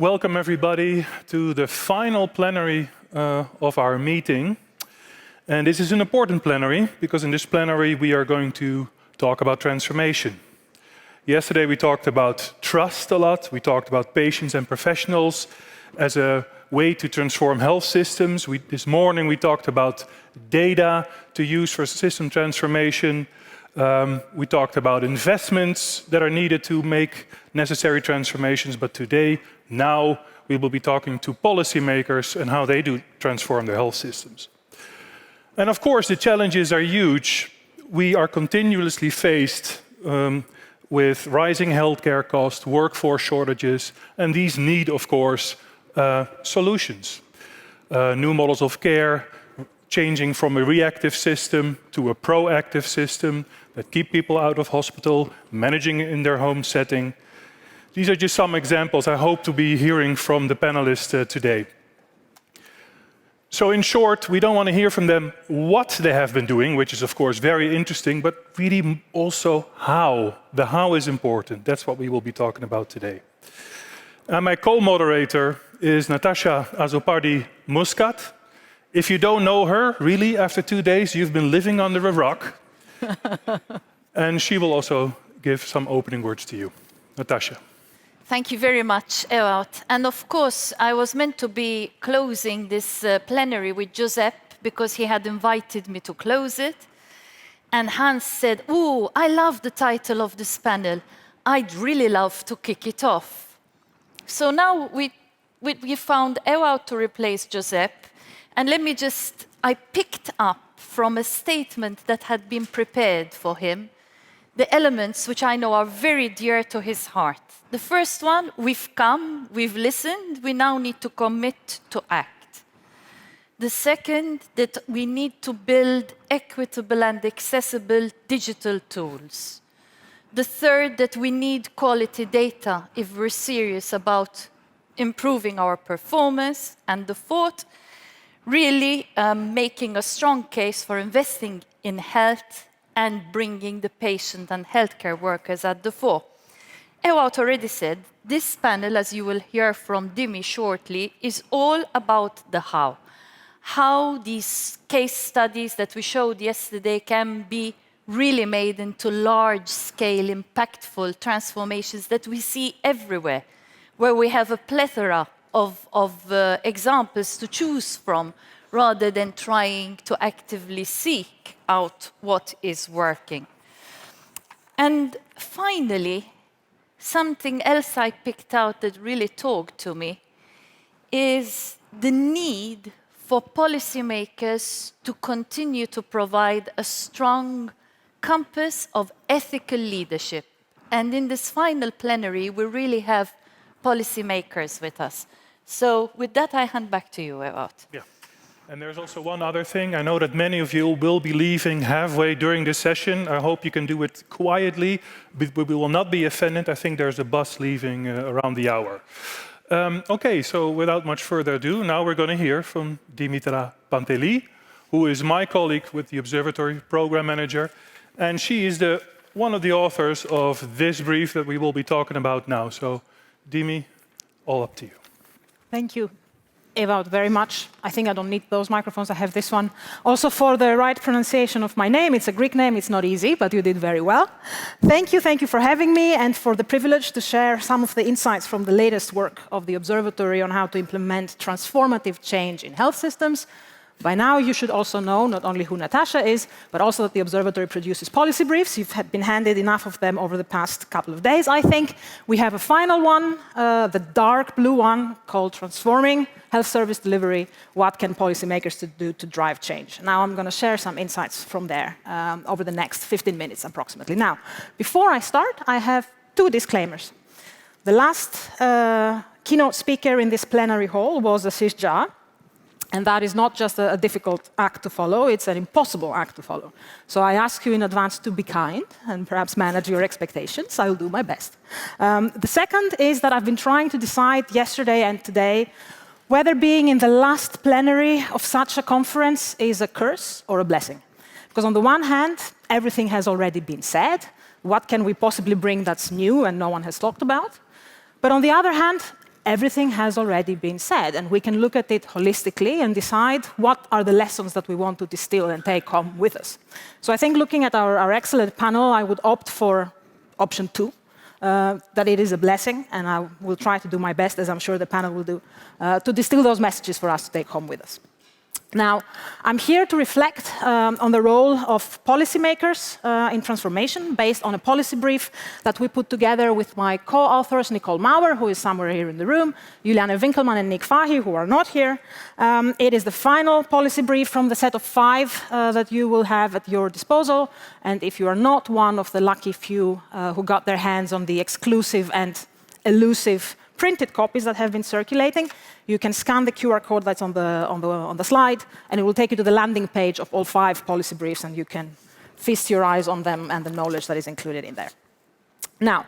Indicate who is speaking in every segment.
Speaker 1: welcome everybody to the final plenary of our meeting. And this is an important plenary because in this plenary we are going to talk about transformation. Yesterday we talked about trust a lot. We talked about patients and professionals as a way to transform health systems. This morning we talked about data to use for system transformation. We talked about investments that are needed to make necessary transformations. But today, now, we will be talking to policymakers and how they do transform their health systems. And of course, the challenges are huge. We are continuously faced with rising healthcare costs, workforce shortages, and these need, of course, solutions. New models of care, changing from a reactive system to a proactive system that keep people out of hospital, managing in their home setting. These are just some examples I hope to be hearing from the panelists today. So in short, we don't want to hear from them what they have been doing, which is of course very interesting, but really also how. The how is important. That's what we will be talking about today. And my co-moderator is Natasha Azopardi-Muscat. If you don't know her, really, after 2 days, you've been living under a rock. And she will also give some opening words to you. Natasha.
Speaker 2: Thank you very much, Ewout. And of course, I was meant to be closing this plenary with Josep because he had invited me to close it. And Hans said, "Ooh, I love the title of this panel. I'd really love to kick it off." So now we found Ewout to replace Josep. And let me just, I picked up from a statement that had been prepared for him, the elements which I know are very dear to his heart. The first one, we've come, we've listened, we now need to commit to act. The second, that we need to build equitable and accessible digital tools. The third, that we need quality data if we're serious about improving our performance. And the fourth, really making a strong case for investing in health and bringing the patient and healthcare workers at the fore. Ewout already said, this panel, as you will hear from Dimi shortly, is all about the how. How these case studies that we showed yesterday can be really made into large-scale, impactful transformations that we see everywhere, where we have a plethora of examples to choose from, rather than trying to actively seek out what is working. And finally, something else I picked out that really talked to me is the need for policymakers to continue to provide a strong compass of ethical leadership. And in this final plenary, we really have policymakers with us. So with that, I hand back to you, Ewout.
Speaker 1: Yeah. And there's also one other thing. I know that many of you will be leaving halfway during this session. I hope you can do it quietly. We will not be offended. I think there's a bus leaving around the hour. Okay, so without much further ado, now we're going to hear from Dimitra Panteli, who is my colleague with the Observatory Program Manager. And she is one of the authors of this brief that we will be talking about now. So, Dimi, all up to you.
Speaker 3: Thank you, Ewout, very much. I think I don't need those microphones. I have this one. Also for the right pronunciation of my name. It's a Greek name. It's not easy, but you did very well. Thank you for having me and for the privilege to share some of the insights from the latest work of the Observatory on how to implement transformative change in health systems. By now, you should also know not only who Natasha is, but also that the Observatory produces policy briefs. You've been handed enough of them over the past couple of days, I think. We have a final one, the dark blue one, called Transforming Health Service Delivery. What can policymakers do to drive change? Now I'm going to share some insights from there over the next 15 minutes approximately. Now, before I start, I have 2 disclaimers. The last keynote speaker in this plenary hall was Ashish Jha. And that is not just a difficult act to follow, it's an impossible act to follow. So I ask you in advance to be kind and perhaps manage your expectations. I will do my best. The second is that I've been trying to decide yesterday and today whether being in the last plenary of such a conference is a curse or a blessing. Because on the one hand, everything has already been said. What can we possibly bring that's new and no one has talked about? But on the other hand, everything has already been said, and we can look at it holistically and decide what are the lessons that we want to distill and take home with us. So I think looking at our excellent panel, I would opt for option 2, that it is a blessing, and I will try to do my best, as I'm sure the panel will do, to distill those messages for us to take home with us. Now, I'm here to reflect on the role of policymakers in transformation based on a policy brief that we put together with my co-authors, Nicole Mauer, who is somewhere here in the room, Juliane Winkelmann and Nick Fahy, who are not here. It is the final policy brief from the set of 5 that you will have at your disposal. And if you are not one of the lucky few who got their hands on the exclusive and elusive printed copies that have been circulating, you can scan the QR code that's on the slide, and it will take you to the landing page of all 5 policy briefs, and you can feast your eyes on them and the knowledge that is included in there. Now,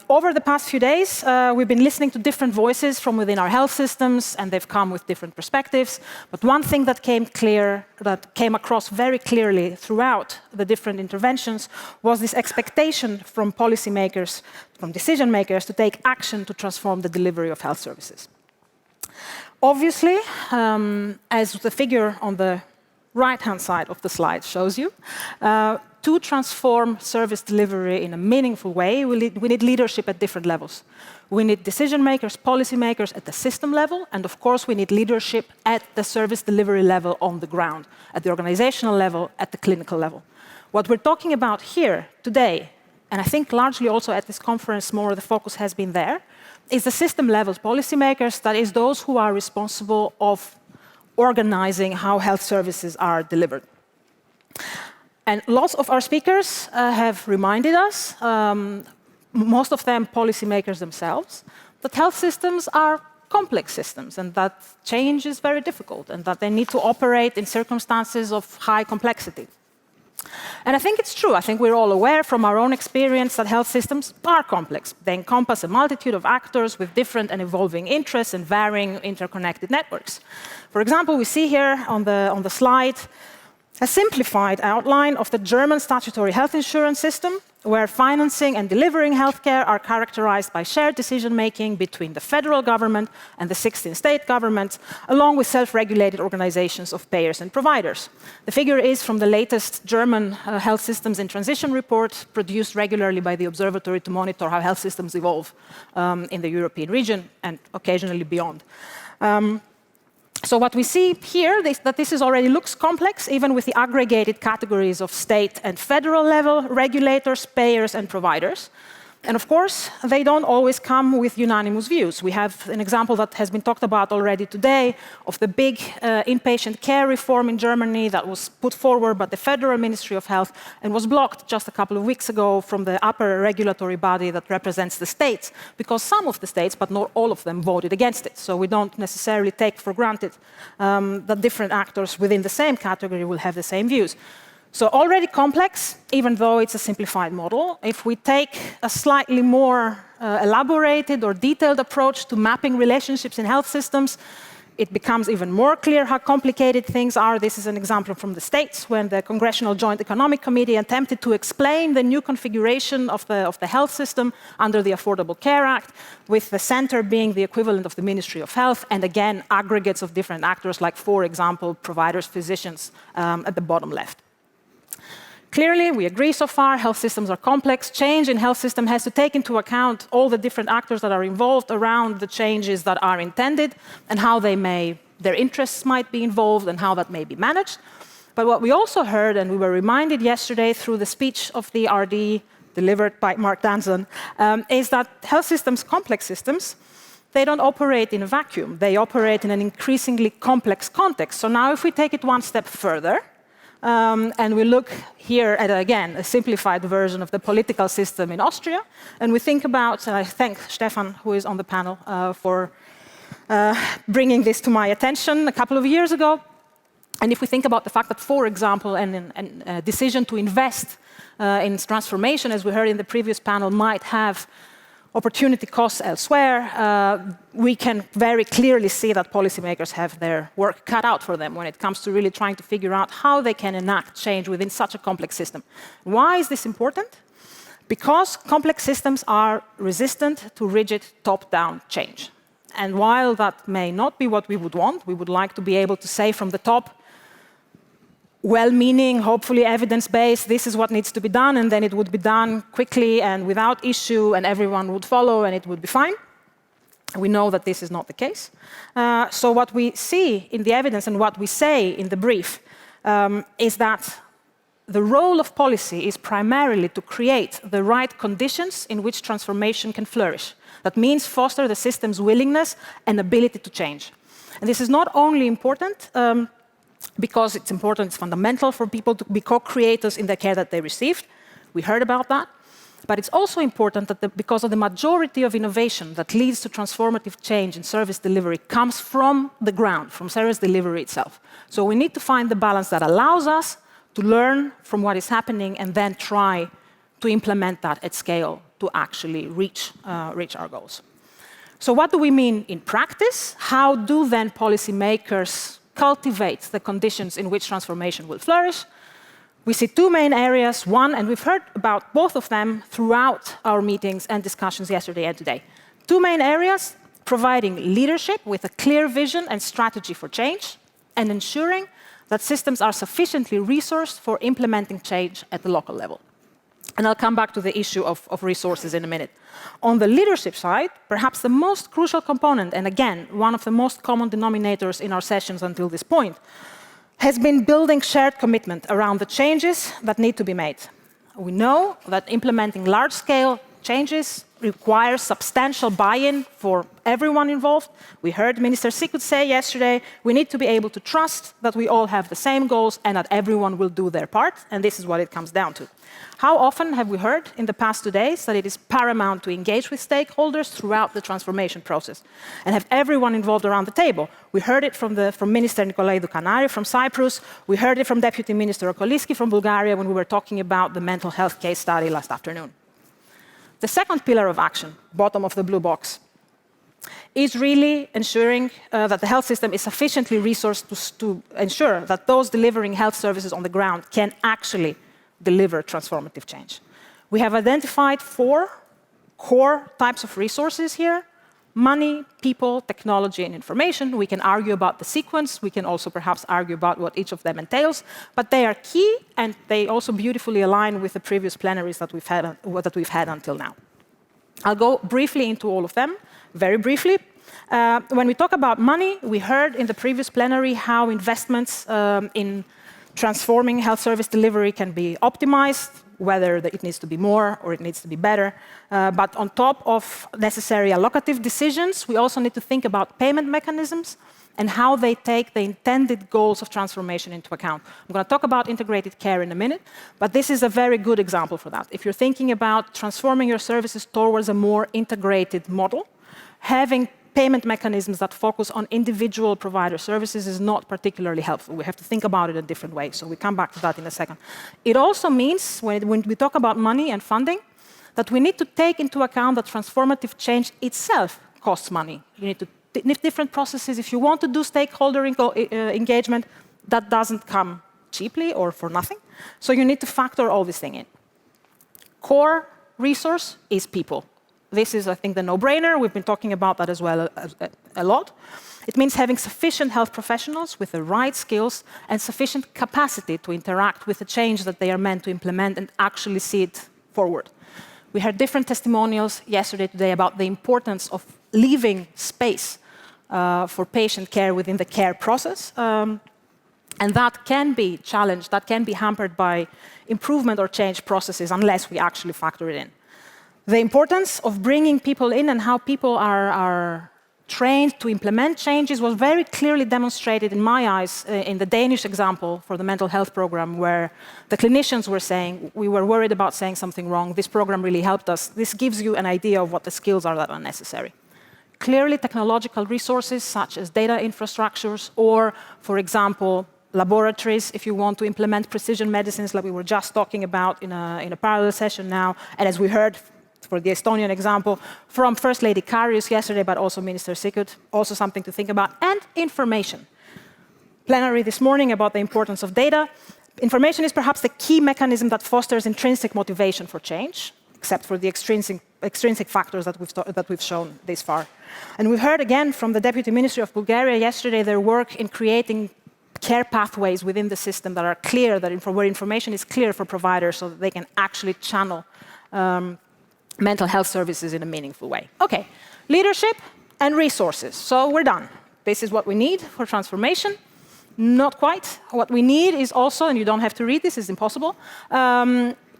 Speaker 3: over the past few days, we've been listening to different voices from within our health systems, and they've come with different perspectives. But one thing that came across very clearly throughout the different interventions was this expectation from policymakers, from decision makers, to take action to transform the delivery of health services. Obviously, as the figure on the right-hand side of the slide shows you, to transform service delivery in a meaningful way, we need leadership at different levels. We need decision makers, policy makers at the system level, and of course we need leadership at the service delivery level on the ground, at the organizational level, at the clinical level. What we're talking about here today, and I think largely also at this conference more the focus has been there, is the system level policymakers, that is those who are responsible of organizing how health services are delivered. And lots of our speakers have reminded us, most of them policymakers themselves, that health systems are complex systems and that change is very difficult and that they need to operate in circumstances of high complexity. And I think it's true. I think we're all aware from our own experience that health systems are complex. They encompass a multitude of actors with different and evolving interests and varying interconnected networks. For example, we see here on the slide a simplified outline of the German statutory health insurance system, where financing and delivering healthcare are characterized by shared decision-making between the federal government and the 16 state governments, along with self-regulated organizations of payers and providers. The figure is from the latest German Health Systems in Transition report, produced regularly by the Observatory to monitor how health systems evolve in the European region and occasionally beyond. So what we see here is that this already looks complex, even with the aggregated categories of state and federal level regulators, payers, and providers. And of course, they don't always come with unanimous views. We have an example that has been talked about already today of the big inpatient care reform in Germany that was put forward by the Federal Ministry of Health and was blocked just a couple of weeks ago from the upper regulatory body that represents the states, because some of the states, but not all of them, voted against it. So we don't necessarily take for granted that different actors within the same category will have the same views. So already complex, even though it's a simplified model. If we take a slightly more elaborated or detailed approach to mapping relationships in health systems, it becomes even more clear how complicated things are. This is an example from the States, when the Congressional Joint Economic Committee attempted to explain the new configuration of the health system under the Affordable Care Act, with the center being the equivalent of the Ministry of Health, and again, aggregates of different actors, like, for example, providers, physicians, at the bottom left. Clearly, we agree so far, health systems are complex. Change in health system has to take into account all the different actors that are involved around the changes that are intended and how their interests might be involved and how that may be managed. But what we also heard, and we were reminded yesterday through the speech of the RD delivered by Mark Danson, is that health systems, complex systems, they don't operate in a vacuum. They operate in an increasingly complex context. So now if we take it one step further, and we look here at, again, a simplified version of the political system in Austria. And we think about, and I thank Stefan, who is on the panel, for bringing this to my attention a couple of years ago. And if we think about the fact that, for example, a decision to invest in transformation, as we heard in the previous panel, might have opportunity costs elsewhere, we can very clearly see that policymakers have their work cut out for them when it comes to really trying to figure out how they can enact change within such a complex system. Why is this important? Because complex systems are resistant to rigid top-down change. And while that may not be what we would want, we would like to be able to say from the top, well-meaning, hopefully evidence-based, this is what needs to be done, and then it would be done quickly and without issue, and everyone would follow, and it would be fine. We know that this is not the case. So what we see in the evidence and what we say in the brief is that the role of policy is primarily to create the right conditions in which transformation can flourish. That means foster the system's willingness and ability to change. And this is not only important because it's important, it's fundamental for people to be co-creators in the care that they received. We heard about that. But it's also important that because of the majority of innovation that leads to transformative change in service delivery comes from the ground, from service delivery itself. So we need to find the balance that allows us to learn from what is happening and then try to implement that at scale to actually reach our goals. So what do we mean in practice? How do then policymakers cultivate the conditions in which transformation will flourish? We see two main areas. One, and we've heard about both of them throughout our meetings and discussions yesterday and today. Two main areas, providing leadership with a clear vision and strategy for change, and ensuring that systems are sufficiently resourced for implementing change at the local level. And I'll come back to the issue of resources in a minute. On the leadership side, perhaps the most crucial component, and again, one of the most common denominators in our sessions until this point, has been building shared commitment around the changes that need to be made. We know that implementing large-scale changes requires substantial buy-in for everyone involved. We heard Minister Sikut say yesterday, we need to be able to trust that we all have the same goals and that everyone will do their part, and this is what it comes down to. How often have we heard in the past 2 days that it is paramount to engage with stakeholders throughout the transformation process and have everyone involved around the table? We heard it from Minister Nicolaidou Canari from Cyprus. We heard it from Deputy Minister Okoliski from Bulgaria when we were talking about the mental health case study last afternoon. The second pillar of action, bottom of the blue box, is really ensuring that the health system is sufficiently resourced to ensure that those delivering health services on the ground can actually deliver transformative change. We have identified 4 core types of resources here: money, people, technology, and information. We can argue about the sequence. We can also perhaps argue about what each of them entails, but they are key, and they also beautifully align with the previous plenaries that we've had until now. I'll go briefly into all of them, very briefly. When we talk about money, we heard in the previous plenary how investments in transforming health service delivery can be optimized, whether it needs to be more or it needs to be better. But on top of necessary allocative decisions, we also need to think about payment mechanisms and how they take the intended goals of transformation into account. I'm going to talk about integrated care in a minute, but this is a very good example for that. If you're thinking about transforming your services towards a more integrated model, having payment mechanisms that focus on individual provider services is not particularly helpful. We have to think about it a different way, so we come back to that in a second. It also means, when we talk about money and funding, that we need to take into account that transformative change itself costs money. You need to different processes. If you want to do stakeholder engagement, that doesn't come cheaply or for nothing. So you need to factor all this thing in. Core resource is people. This is, I think, the no-brainer. We've been talking about that as well a lot. It means having sufficient health professionals with the right skills and sufficient capacity to interact with the change that they are meant to implement and actually see it forward. We heard different testimonials yesterday, today about the importance of leaving space for patient care within the care process. And that can be challenged, that can be hampered by improvement or change processes unless we actually factor it in. The importance of bringing people in and how people are trained to implement changes was very clearly demonstrated in my eyes in the Danish example for the mental health program, where the clinicians were saying, we were worried about saying something wrong, this program really helped us. This gives you an idea of what the skills are that are necessary. Clearly, technological resources such as data infrastructures or, for example, laboratories, if you want to implement precision medicines like we were just talking about in a parallel session now, and as we heard for the Estonian example from First Lady Karius yesterday, but also Minister Sikut, also something to think about, and information. Plenary this morning about the importance of data. Information is perhaps the key mechanism that fosters intrinsic motivation for change, except for the extrinsic extrinsic factors that we've shown this far. And we've heard again from the Deputy Ministry of Bulgaria yesterday their work in creating care pathways within the system that are clear, where information is clear for providers so that they can actually channel mental health services in a meaningful way. Okay, leadership and resources. So we're done. This is what we need for transformation. Not quite. What we need is also, and you don't have to read this, it's impossible,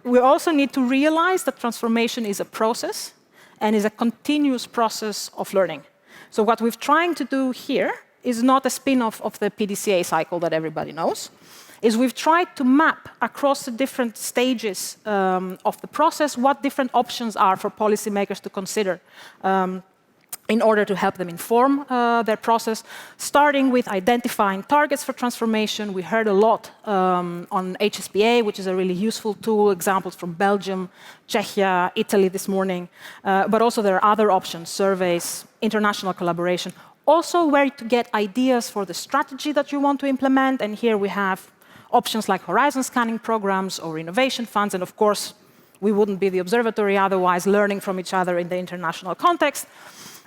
Speaker 3: we also need to realize that transformation is a process and is a continuous process of learning. So what we're trying to do here is not a spin-off of the PDCA cycle that everybody knows, is we've tried to map across the different stages of the process what different options are for policymakers to consider in order to help them inform their process, starting with identifying targets for transformation. We heard a lot on HSPA, which is a really useful tool, examples from Belgium, Czechia, Italy this morning, but also there are other options, surveys, international collaboration, also where to get ideas for the strategy that you want to implement, and here we have options like horizon scanning programs or innovation funds, and of course, we wouldn't be the observatory otherwise, learning from each other in the international context.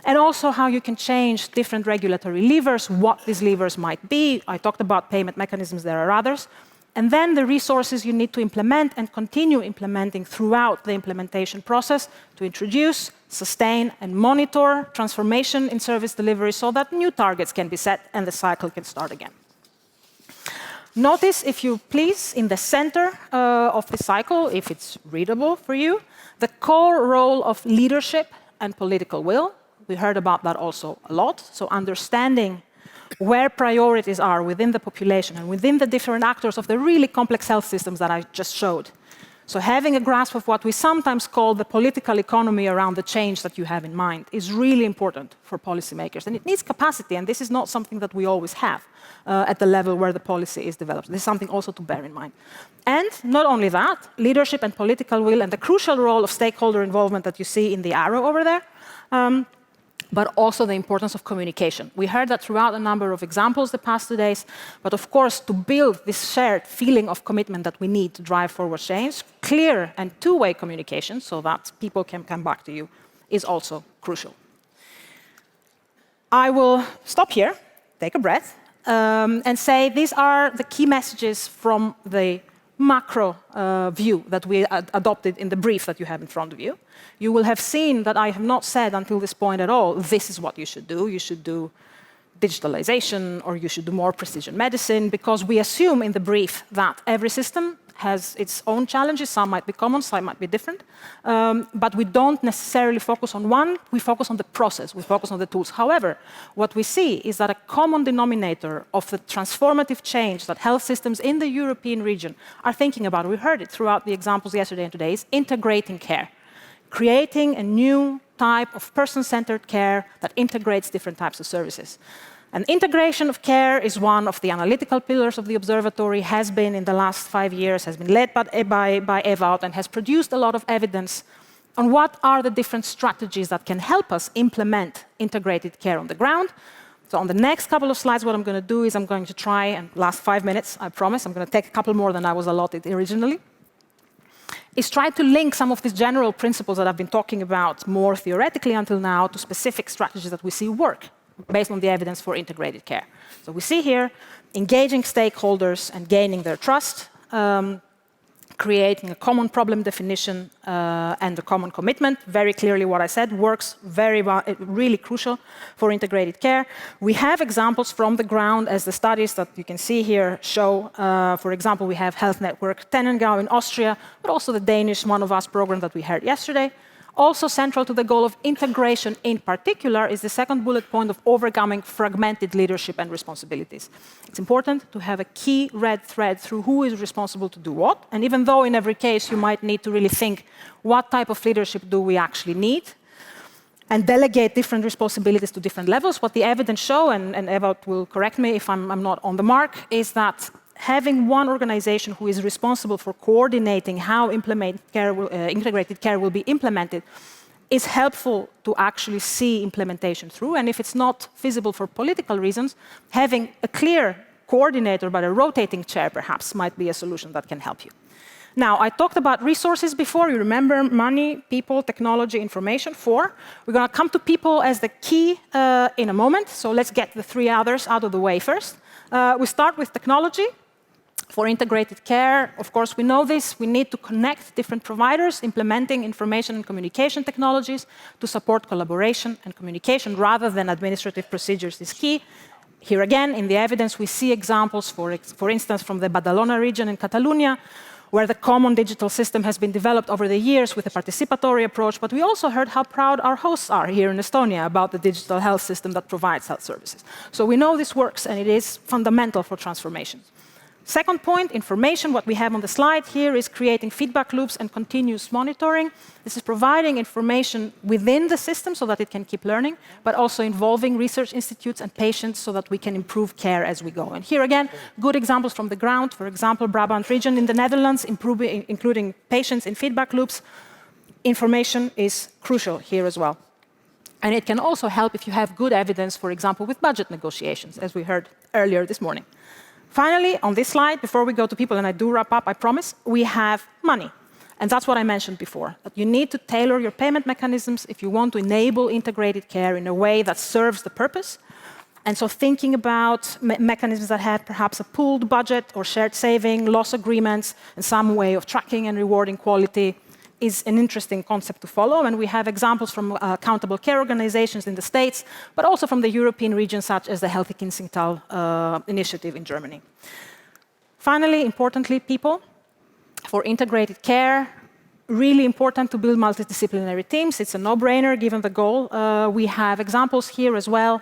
Speaker 3: And also how you can change different regulatory levers, what these levers might be. I talked about payment mechanisms, there are others. And then the resources you need to implement and continue implementing throughout the implementation process to introduce, sustain, and monitor transformation in service delivery so that new targets can be set and the cycle can start again. Notice, if you please, in the center of the cycle, if it's readable for you, the core role of leadership and political will. We heard about that also a lot. So understanding where priorities are within the population and within the different actors of the really complex health systems that I just showed. So having a grasp of what we sometimes call the political economy around the change that you have in mind is really important for policymakers. And it needs capacity, and this is not something that we always have at the level where the policy is developed. This is something also to bear in mind. And not only that, leadership and political will and the crucial role of stakeholder involvement that you see in the arrow over there, but also the importance of communication. We heard that throughout a number of examples the past 2 days, but of course, to build this shared feeling of commitment that we need to drive forward change, clear and two-way communication so that people can come back to you is also crucial. I will stop here, take a breath, and say these are the key messages from the macro view that we adopted in the brief that you have in front of you. You will have seen that I have not said until this point at all, this is what you should do. You should do digitalization or you should do more precision medicine, because we assume in the brief that every system has its own challenges. Some might be common, some might be different. But we don't necessarily focus on one, we focus on the process, we focus on the tools. However, what we see is that a common denominator of the transformative change that health systems in the European region are thinking about, we heard it throughout the examples yesterday and today, is integrating care. Creating a new type of person-centered care that integrates different types of services. And integration of care is one of the analytical pillars of the observatory, has been in the last 5 years, has been led by EVOUT, and has produced a lot of evidence on what are the different strategies that can help us implement integrated care on the ground. So on the next couple of slides, what I'm going to do is I'm going to try, and last 5 minutes, I promise, I'm going to take a couple more than I was allotted originally, is try to link some of these general principles that I've been talking about more theoretically until now to specific strategies that we see work based on the evidence for integrated care. So we see here engaging stakeholders and gaining their trust, creating a common problem definition and a common commitment. Very clearly what I said works very well, really crucial for integrated care. We have examples from the ground, as the studies that you can see here show. For example, we have Health Network Tenengau in Austria, but also the Danish One of Us program that we heard yesterday. Also central to the goal of integration in particular is the second bullet point of overcoming fragmented leadership and responsibilities. It's important to have a key red thread through who is responsible to do what. And even though in every case you might need to really think what type of leadership do we actually need and delegate different responsibilities to different levels, what the evidence show, and Ewout will correct me if I'm not on the mark, is that having one organization who is responsible for coordinating how integrated care will be implemented is helpful to actually see implementation through. And if it's not feasible for political reasons, having a clear coordinator, but a rotating chair perhaps, might be a solution that can help you. Now, I talked about resources before. You remember money, people, technology, information, 4. We're going to come to people as the key in a moment. So let's get the 3 others out of the way first. We start with technology. For integrated care, of course, we know this. We need to connect different providers, implementing information and communication technologies to support collaboration and communication rather than administrative procedures is key. Here again, in the evidence, we see examples, for instance, from the Badalona region in Catalonia, where the common digital system has been developed over the years with a participatory approach. But we also heard how proud our hosts are here in Estonia about the digital health system that provides health services. So we know this works, and it is fundamental for transformation. Second point, information. What we have on the slide here is creating feedback loops and continuous monitoring. This is providing information within the system so that it can keep learning, but also involving research institutes and patients so that we can improve care as we go. And here again, good examples from the ground. For example, Brabant region in the Netherlands, including patients in feedback loops. Information is crucial here as well. And it can also help if you have good evidence, for example, with budget negotiations, as we heard earlier this morning. Finally, on this slide, before we go to people, and I do wrap up, I promise, we have money. And that's what I mentioned before, that you need to tailor your payment mechanisms if you want to enable integrated care in a way that serves the purpose. And so thinking about mechanisms that have perhaps a pooled budget or shared saving, loss agreements, and some way of tracking and rewarding quality is an interesting concept to follow. And we have examples from accountable care organizations in the States, but also from the European region, such as the Healthy Kinzigtal initiative in Germany. Finally, importantly, people. For integrated care, really important to build multidisciplinary teams. It's a no-brainer given the goal. We have examples here as well.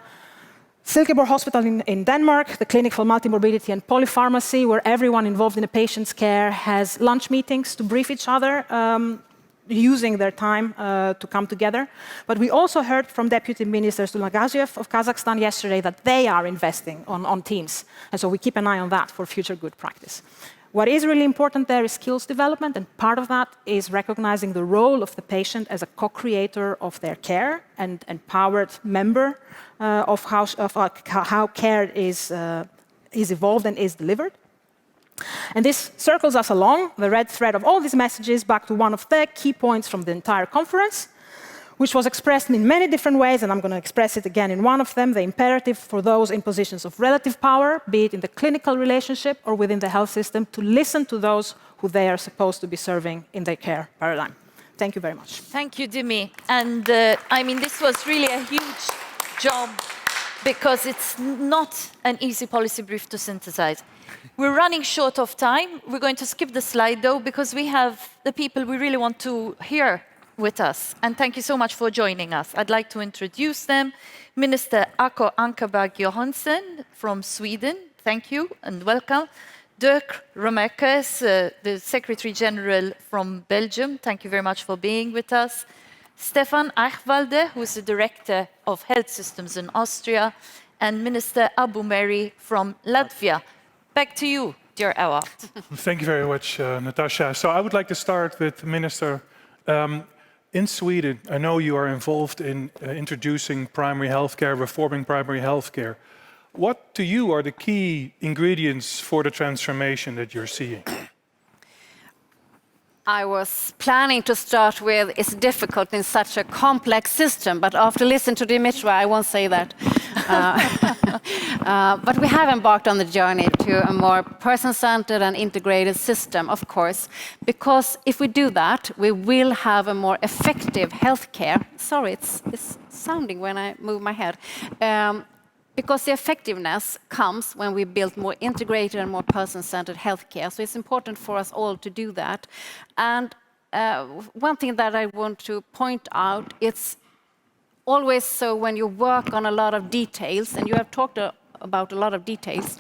Speaker 3: Silkeborg Hospital in Denmark, the Clinic for Multimorbidity and Polypharmacy, where everyone involved in a patient's care has lunch meetings to brief each other, using their time to come together. But we also heard from Deputy Minister Sulagaziev of Kazakhstan yesterday that they are investing on teams. And so we keep an eye on that for future good practice. What is really important there is skills development, and part of that is recognizing the role of the patient as a co-creator of their care and empowered member of how care is evolved and is delivered. And this circles us along the red thread of all these messages back to one of the key points from the entire conference, which was expressed in many different ways, and I'm going to express it again in one of them, the imperative for those in positions of relative power, be it in the clinical relationship or within the health system, to listen to those who they are supposed to be serving in their care paradigm. Thank you very much.
Speaker 2: Thank you, Dimi. And I mean, this was really a huge job because it's not an easy policy brief to synthesize. We're running short of time. We're going to skip the slide, though, because we have the people we really want to hear with us. And thank you so much for joining us. I'd like to introduce them. Minister Akko Ankarberg Johansen from Sweden. Thank you and welcome. Dirk Romekes, the Secretary General from Belgium. Thank you very much for being with us. Stefan Achwalde, who is the Director of Health Systems in Austria. And Minister Abu Meri from Latvia. Back to you, dear Ewa.
Speaker 1: Thank you very much, Natasha. So I would like to start with Minister. In Sweden, I know you are involved in introducing primary healthcare, reforming primary healthcare. What to you are the key ingredients for the transformation that you're seeing?
Speaker 4: I was planning to start with, it's difficult in such a complex system, but after listening to Dimitra, I won't say that. But we have embarked on the journey to a more person-centered and integrated system, of course, because if we do that, we will have a more effective healthcare. Sorry, it's sounding when I move my head. Because the effectiveness comes when we build more integrated and more person-centered healthcare. So it's important for us all to do that. And one thing that I want to point out, it's always so when you work on a lot of details, and you have talked about a lot of details,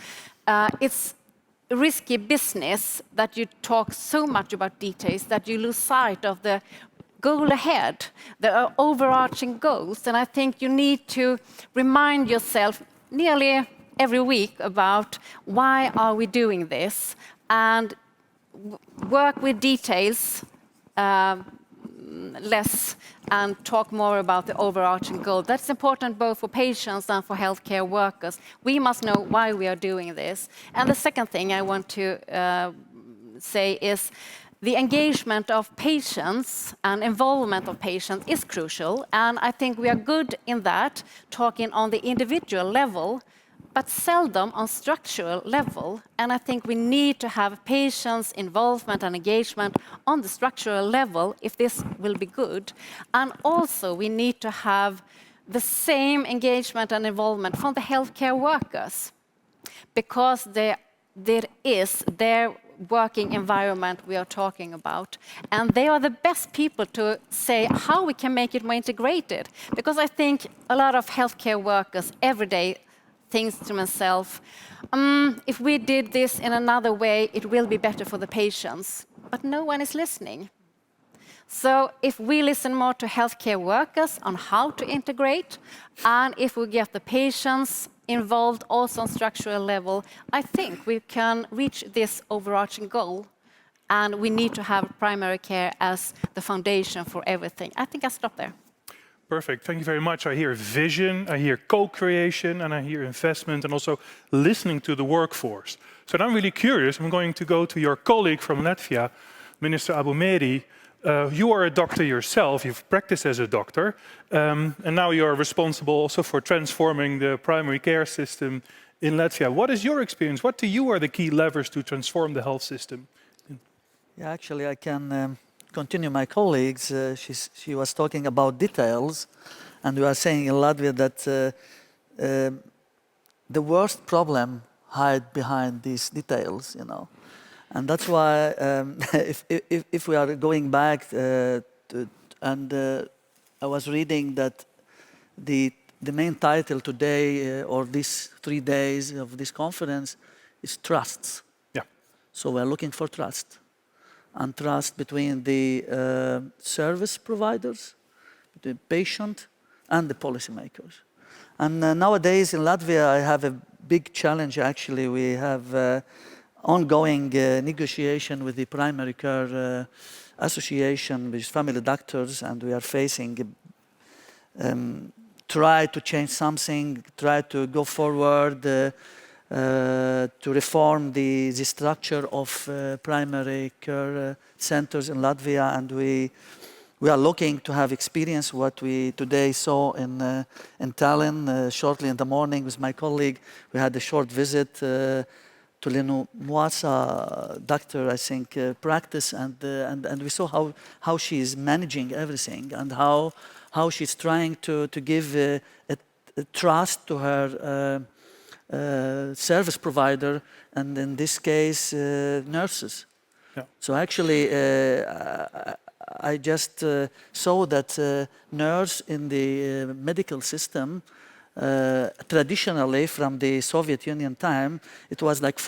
Speaker 4: it's risky business that you talk so much about details that you lose sight of the goal ahead. There are overarching goals, and I think you need to remind yourself nearly every week about why are we doing this, and work with details less and talk more about the overarching goal. That's important both for patients and for healthcare workers. We must know why we are doing this. And the second thing I want to say is the engagement of patients and involvement of patients is crucial, and I think we are good in that, talking on the individual level, but seldom on structural level. And I think we need to have patients' involvement and engagement on the structural level if this will be good. And also we need to have the same engagement and involvement from the healthcare workers, because there is their working environment we are talking about. And they are the best people to say how we can make it more integrated. Because I think a lot of healthcare workers every day thinks to myself, if we did this in another way, it will be better for the patients. But no one is listening. So if we listen more to healthcare workers on how to integrate, and if we get the patients involved also on structural level, I think we can reach this overarching goal. And we need to have primary care as the foundation for everything. I think I'll stop there.
Speaker 1: Perfect. Thank you very much. I hear vision, I hear co-creation, and I hear investment, and also listening to the workforce. So I'm really curious. I'm going to go to your colleague from Latvia, Minister Abu Mehdi. You are a doctor yourself. You've practiced as a doctor, and now you are responsible also for transforming the primary care system in Latvia. What is your experience? What to you are the key levers to transform the health system?
Speaker 5: Yeah, actually, I can continue my colleagues. She was talking about details, and we are saying in Latvia that the worst problem hide behind these details, you know. And that's why if we are going back I was reading that the main title today or these 3 days of this conference is trusts.
Speaker 1: Yeah.
Speaker 5: So we're looking for trust. And trust between the service providers, the patient, and the policymakers. And nowadays in Latvia, I have a big challenge. Actually, we have ongoing negotiation with the primary care association with family doctors, and we are facing try to change something, try to go forward. To reform the structure of primary care centers in Latvia, and we are looking to have experience what we today saw in Tallinn. Shortly in the morning with my colleague, we had a short visit to Linu Muasa doctor, I think, practice, and we saw how she is managing everything and how she's trying to give a trust to her service provider, and in this case, nurses.
Speaker 1: Yeah.
Speaker 5: So actually, I just saw that nurse in the medical system, traditionally from the Soviet Union time, it was like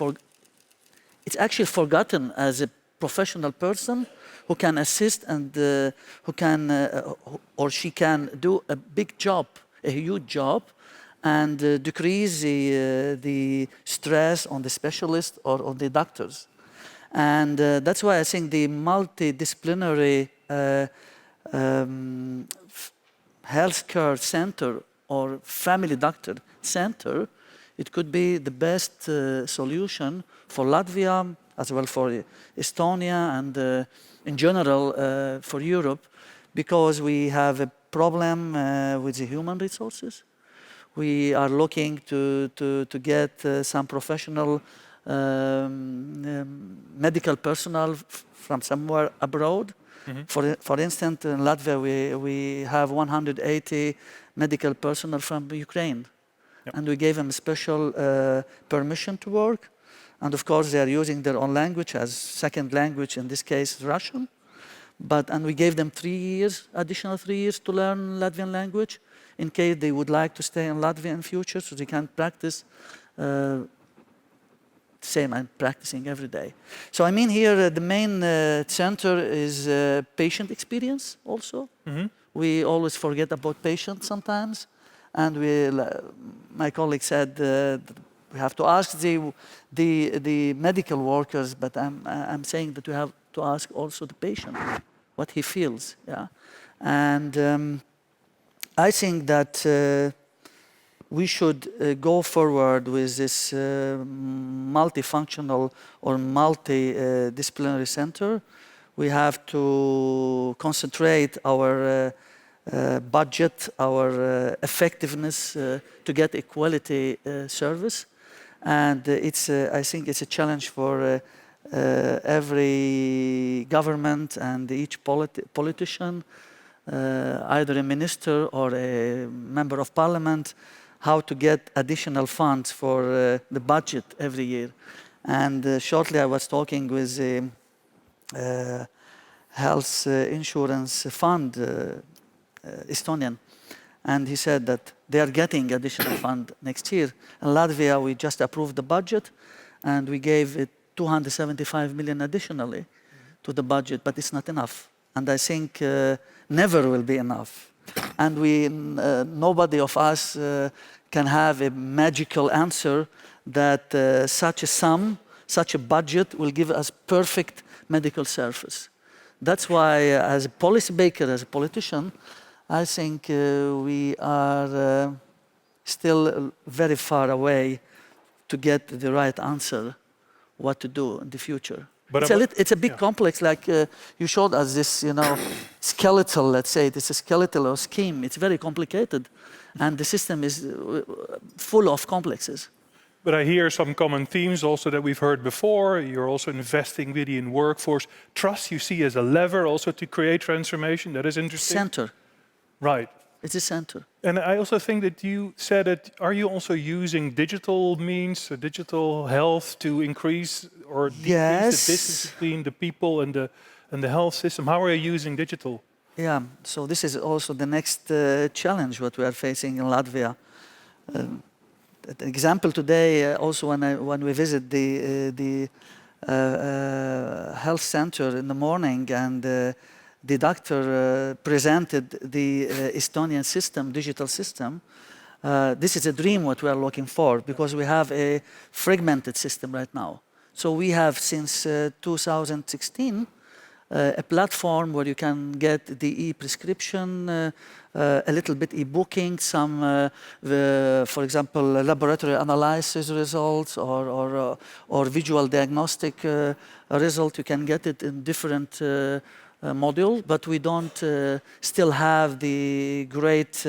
Speaker 5: it's actually forgotten as a professional person who can assist and who can or she can do a big job, a huge job, and decrease the stress on the specialist or on the doctors. And that's why I think the multidisciplinary healthcare center or family doctor center, it could be the best solution for Latvia, as well for Estonia, and in general for Europe, because we have a problem with the human resources. We are looking to get some professional medical personnel from somewhere abroad. Mm-hmm. For instance, in Latvia, we have 180 medical personnel from Ukraine. Yep. And we gave them special permission to work. And of course, they are using their own language as second language, in this case, Russian. And we gave them 3 years, additional 3 years to learn Latvian language, in case they would like to stay in Latvia in future, so they can practice. Same, I'm practicing every day. So I mean here, the main center is patient experience also. Mm-hmm. We always forget about patients sometimes. And my colleague said we have to ask the medical workers, but I'm saying that we have to ask also the patient what he feels. Yeah, and I think that we should go forward with this multifunctional or multidisciplinary center We have to concentrate our budget, our effectiveness to get a quality service. And I think it's a challenge for every government and each politician, either a minister or a member of parliament, how to get additional funds for the budget every year. And shortly I was talking with the health insurance fund, Estonian, and he said that they are getting additional fund next year. In Latvia, we just approved the budget, and we gave it 275 million additionally to the budget, but it's not enough. And I think never will be enough. And nobody of us can have a magical answer that such a sum, such a budget will give us perfect medical service. That's why, as a policymaker, as a politician, I think we are still very far away to get the right answer, what to do in the future. But it's a big complex, like you showed us this, skeletal, let's say, it's a skeletal or scheme. It's very complicated, and the system is full of complexes.
Speaker 1: But I hear some common themes also that we've heard before. You're also investing really in workforce. Trust you see as a lever also to create transformation. That is interesting.
Speaker 5: Center.
Speaker 1: Right.
Speaker 5: It's a center.
Speaker 1: And I also think that you said that, are you also using digital means, digital health to increase or decrease the distance between the people and the health system? How are you using digital?
Speaker 5: Yeah, so this is also the next challenge what we are facing in Latvia. An example today, also when we visit the health center in the morning, and the doctor presented the Estonian system, digital system. This is a dream what we are looking for, because we have a fragmented system right now. So we have since 2016 a platform where you can get the e-prescription, a little bit e-booking, some, for example, laboratory analysis results or visual diagnostic result. You can get it in different module, but we don't still have the great,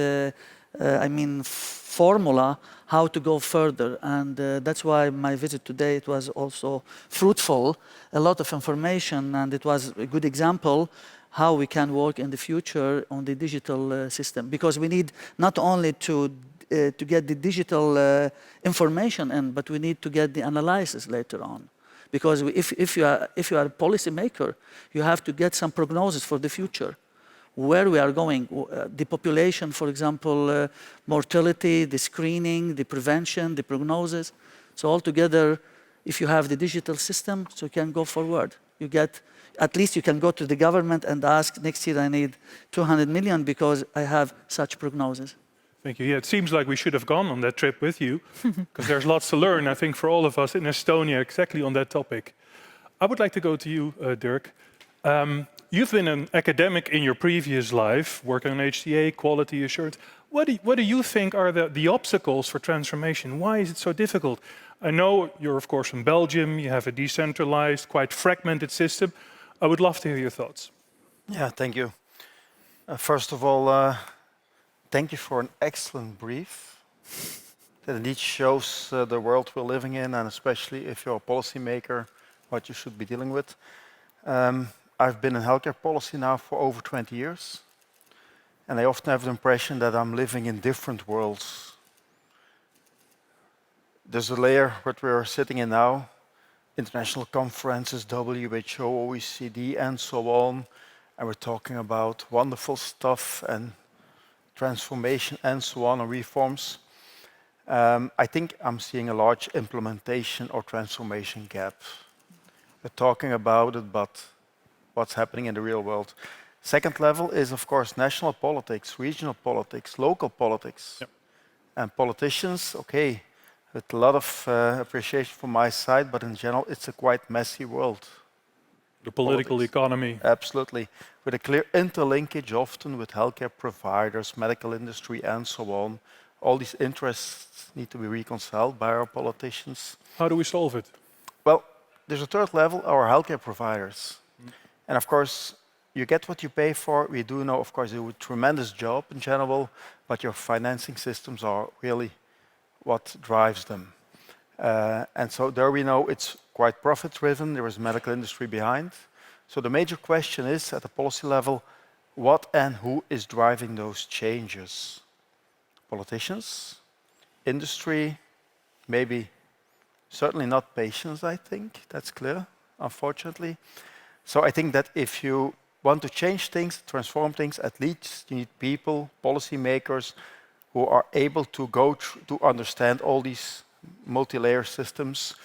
Speaker 5: formula how to go further. And that's why my visit today, it was also fruitful, a lot of information, and it was a good example how we can work in the future on the digital system. Because we need not only to get the digital information in, but we need to get the analysis later on. Because if you are a policymaker, you have to get some prognosis for the future, where we are going, the population, for example, mortality, the screening, the prevention, the prognosis. So altogether, if you have the digital system, so you can go forward. At least you can go to the government and ask, next year I need 200 million because I have such prognosis.
Speaker 1: Thank you. Yeah, it seems like we should have gone on that trip with you, because there's lots to learn, I think, for all of us in Estonia, exactly on that topic. I would like to go to you, Dirk. You've been an academic in your previous life, working on HTA, quality assurance. What do you think are the obstacles for transformation? Why is it so difficult? I know you're, of course, from Belgium. You have a decentralized, quite fragmented system. I would love to hear your thoughts.
Speaker 6: Yeah, thank you. First of all, thank you for an excellent brief that indeed shows the world we're living in, and especially if you're a policymaker, what you should be dealing with. I've been in healthcare policy now for over 20 years, and I often have the impression that I'm living in different worlds. There's a layer what we're sitting in now, international conferences, WHO, OECD, and so on, and we're talking about wonderful stuff and transformation and so on, and reforms. I think I'm seeing a large implementation or transformation gap. We're talking about it, but what's happening in the real world? Second level is, of course, national politics, regional politics, local politics.
Speaker 1: Yep.
Speaker 6: And politicians, okay, with a lot of appreciation from my side, but in general, it's a quite messy world.
Speaker 1: The political economy.
Speaker 6: Absolutely. With a clear interlinkage often with healthcare providers, medical industry, and so on. All these interests need to be reconciled by our politicians.
Speaker 1: How do we solve it?
Speaker 6: Well, there's a third level, our healthcare providers. And of course, you get what you pay for. We do know, of course, you do a tremendous job in general, but your financing systems are really what drives them. And so there we know it's quite profit-driven. There is medical industry behind. So the major question is, at the policy level, what and who is driving those changes? Politicians, industry, maybe certainly not patients, I think. That's clear, unfortunately. So I think that if you want to change things, transform things, at least you need people, policymakers, who are able to go to understand all these multi-layer systems,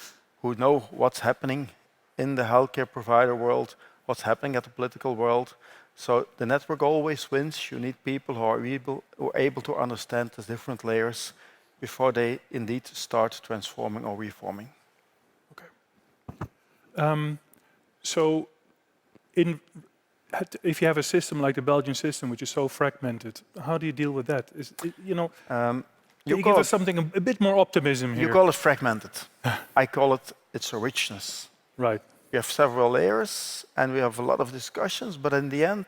Speaker 6: who know what's happening in the healthcare provider world, what's happening at the political world. So the network always wins. You need people who are able to understand the different layers before they indeed start transforming or reforming.
Speaker 1: Okay. So if you have a system like the Belgian system, which is so fragmented, how do you deal with that? Can you give us something, a bit more optimism here?
Speaker 6: You call it fragmented. I call it its a richness.
Speaker 1: Right.
Speaker 6: We have several layers and we have a lot of discussions, but in the end,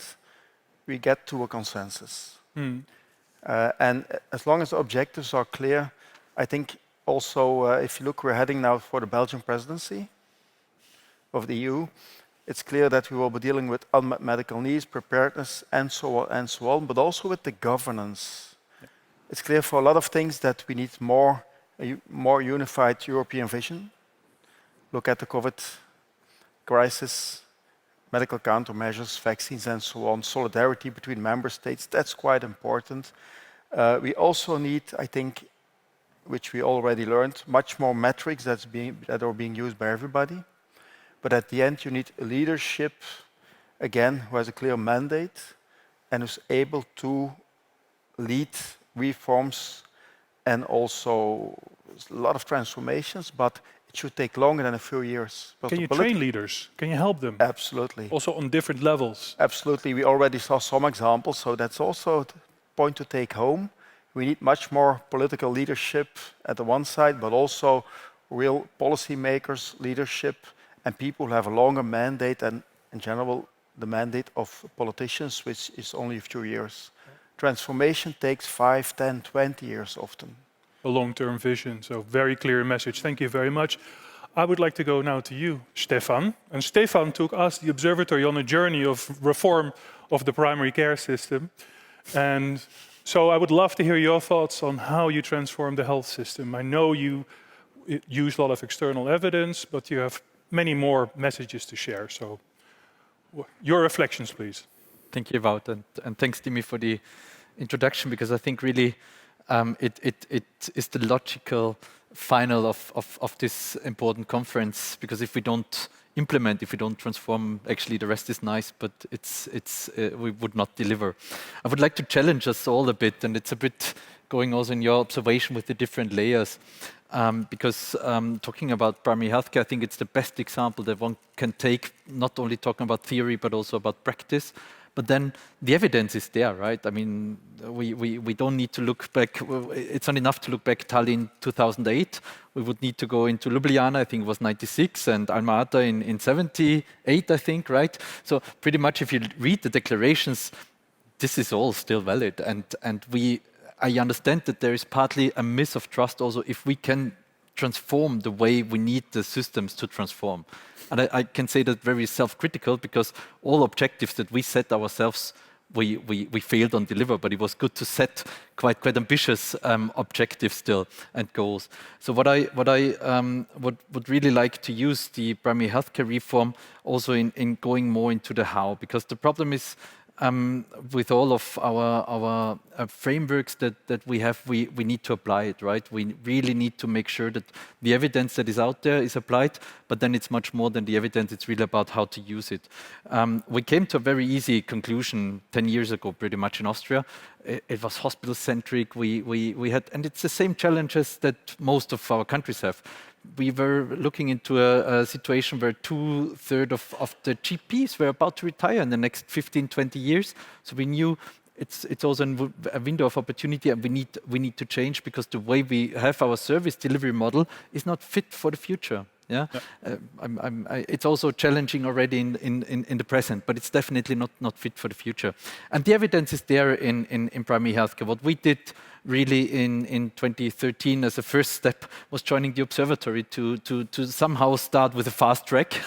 Speaker 6: we get to a consensus. And as long as the objectives are clear, I think also, if you look, we're heading now for the Belgian presidency of the EU. It's clear that we will be dealing with unmet medical needs, preparedness, and so on, but also with the governance. Yeah. It's clear for a lot of things that we need more unified European vision. Look at the COVID crisis, medical countermeasures, vaccines, and so on, solidarity between member states, that's quite important. We also need, I think, which we already learned, much more metrics that are being used by everybody. But at the end, you need a leadership, again, who has a clear mandate and who's able to lead reforms and also a lot of transformations, but it should take longer than a few years. But
Speaker 1: can you train leaders? Can you help them?
Speaker 6: Absolutely.
Speaker 1: Also on different levels?
Speaker 6: Absolutely. We already saw some examples, so that's also a point to take home. We need much more political leadership at the one side, but also real policymakers, leadership, and people who have a longer mandate and, in general, the mandate of politicians, which is only a few years. Transformation takes 5, 10, 20 years often.
Speaker 1: A long-term vision, so very clear message. Thank you very much. I would like to go now to you, Stefan. And Stefan took us, the Observatory, on a journey of reform of the primary care system. And so I would love to hear your thoughts on how you transform the health system. I know you use a lot of external evidence, but you have many more messages to share. So your reflections, please.
Speaker 7: Thank you, Wout, and thanks, Dimi, for the introduction, because I think really it is the logical final of this important conference, because if we don't implement, if we don't transform, actually the rest is nice, but we would not deliver. I would like to challenge us all a bit, and it's a bit going also in your observation with the different layers. Because talking about primary healthcare, I think it's the best example that one can take, not only talking about theory, but also about practice. But then the evidence is there, right? I mean, we don't need to look back. It's not enough to look back Tallinn 2008. We would need to go into Ljubljana, I think it was 96, and Alma-Ata in 78, I think, right? So pretty much if you read the declarations, this is all still valid. And I understand that there is partly a miss of trust also if we can transform the way we need the systems to transform. And I can say that very self-critical, because all objectives that we set ourselves, we failed on deliver, but it was good to set quite ambitious objectives still and goals. So what I would really like to use the primary healthcare reform also in going more into the how, because the problem is with all of our frameworks that we have, we need to apply it, right? We really need to make sure that the evidence that is out there is applied, but then it's much more than the evidence, it's really about how to use it. We came to a very easy conclusion 10 years ago, pretty much in Austria. It was hospital-centric, we had, and it's the same challenges that most of our countries have. We were looking into a situation where 2/3 of the GPs were about to retire in the next 15, 20 years. So we knew it's also a window of opportunity, and we need to change, because the way we have our service delivery model is not fit for the future. Yeah, it's also challenging already in the present, but it's definitely not fit for the future. And the evidence is there in primary healthcare. What we did really in 2013 as a first step was joining the observatory to somehow start with a fast track,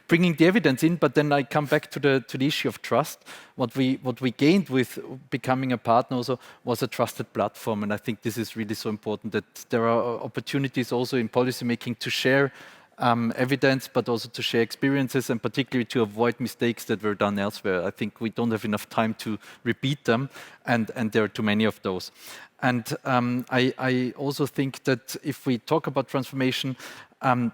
Speaker 7: bringing the evidence in. But then I come back to the issue of trust. What we gained with becoming a partner also was a trusted platform, and I think this is really so important that there are opportunities also in policymaking to share evidence, but also to share experiences, and particularly to avoid mistakes that were done elsewhere. I think we don't have enough time to repeat them, and there are too many of those. And I also think that if we talk about transformation,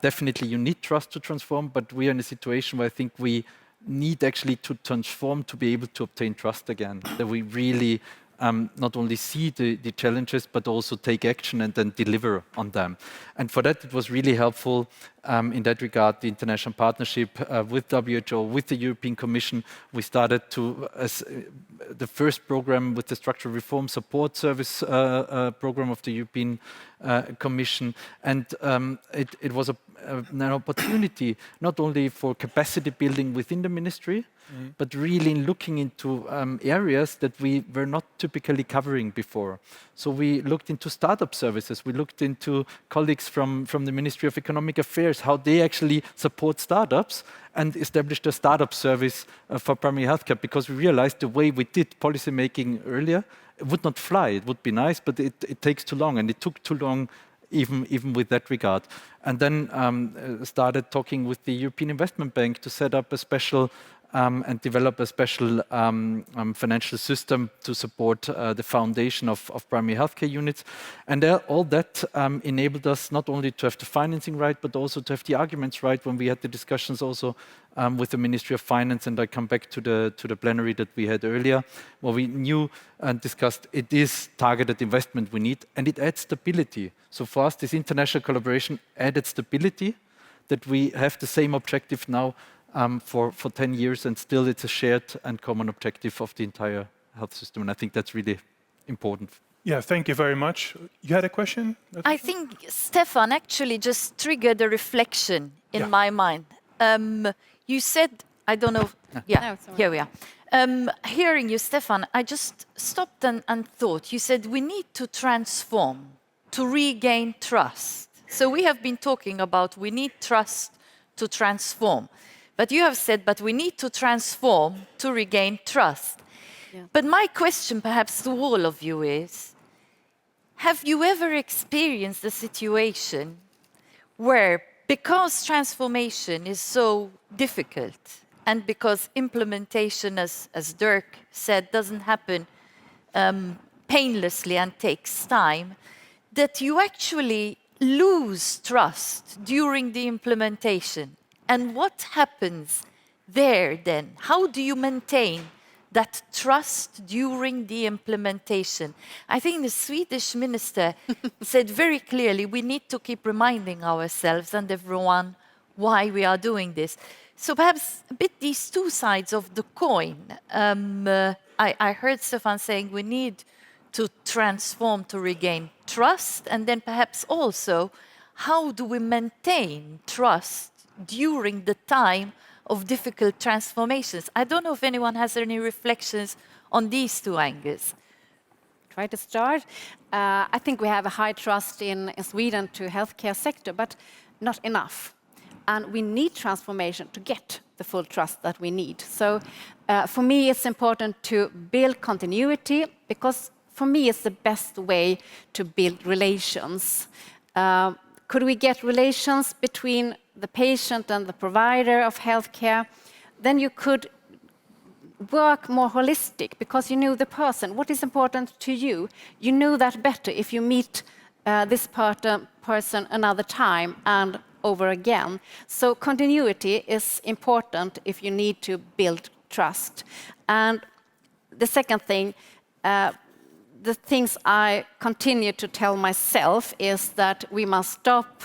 Speaker 7: definitely you need trust to transform, but we are in a situation where I think we need actually to transform to be able to obtain trust again, that we really not only see the challenges, but also take action and then deliver on them. And for that, it was really helpful in that regard, the international partnership with WHO, with the European Commission. We started as the first program with the Structural Reform Support Service program of the European Commission. And it was an opportunity not only for capacity building within the ministry, but really looking into areas that we were not typically covering before. So we looked into startup services, we looked into colleagues from the Ministry of Economic Affairs, how they actually support startups, and established a startup service for primary healthcare, because we realized the way we did policy making earlier, it would not fly. It would be nice, but it takes too long, and it took too long even with that regard. And then started talking with the European Investment Bank to set up a special and develop a special financial system to support the foundation of primary healthcare units. And all that enabled us not only to have the financing right, but also to have the arguments right when we had the discussions also with the Ministry of Finance. And I come back to the plenary that we had earlier, where we knew and discussed it is targeted investment we need, and it adds stability. So for us, this international collaboration added stability, that we have the same objective now for 10 years, and still it's a shared and common objective of the entire health system. And I think that's really important.
Speaker 1: Yeah, thank you very much. You had a question?
Speaker 2: I think Stefan actually just triggered a reflection in my mind. You said, I don't know,
Speaker 4: No, it's all right.
Speaker 2: here we are. Hearing you, Stefan, I just stopped and thought. You said we need to transform to regain trust. So we have been talking about we need trust to transform. But you have said, but we need to transform to regain trust.
Speaker 4: Yeah.
Speaker 2: But my question perhaps to all of you is, have you ever experienced a situation where, because transformation is so difficult and because implementation, as Dirk said, doesn't happen painlessly and takes time, that you actually lose trust during the implementation? And what happens there then? How do you maintain that trust during the implementation? I think the Swedish minister said very clearly, we need to keep reminding ourselves and everyone why we are doing this. So perhaps a bit these two sides of the coin. I heard Stefan saying we need to transform to regain trust, and then perhaps also, how do we maintain trust during the time of difficult transformations? I don't know if anyone has any reflections on these two angles.
Speaker 4: Try to start. I think we have a high trust in Sweden to healthcare sector, but not enough. And we need transformation to get the full trust that we need. So for me, it's important to build continuity, because for me, it's the best way to build relations. Could we get relations between the patient and the provider of healthcare? Then you could work more holistic, because you know the person. What is important to you? You know that better if you meet this person another time and over again. So continuity is important if you need to build trust. And the second thing, the things I continue to tell myself is that we must stop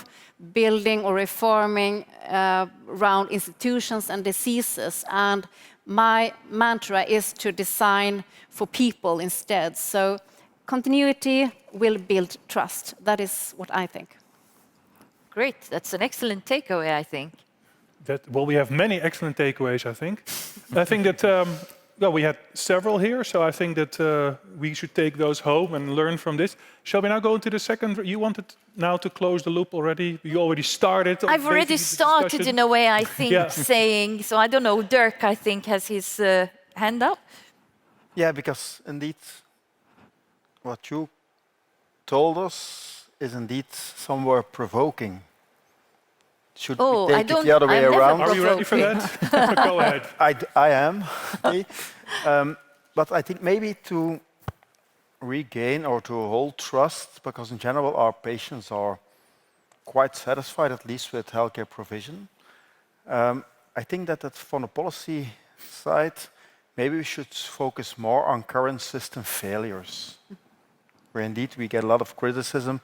Speaker 4: building or reforming around institutions and diseases. And my mantra is to design for people instead. So continuity will build trust. That is what I think.
Speaker 2: great. That's an excellent takeaway, I think.
Speaker 1: Well, we have many excellent takeaways, I think. I think that, well, we had several here, so I think that we should take those home and learn from this. Shall we now go into the second? You wanted now to close the loop already? You already started?
Speaker 2: I've already started in a way, I think, saying, so I don't know, Dirk, I think, has his hand up.
Speaker 6: Yeah, because indeed, what you told us is indeed somewhere provoking. Should we take it the other way around?
Speaker 1: Are you ready for that? Go ahead.
Speaker 6: I am. Okay. But I think maybe to regain or to hold trust, because in general our patients are quite satisfied, at least with healthcare provision. I think that from the policy side, maybe we should focus more on current system failures, where indeed we get a lot of criticism.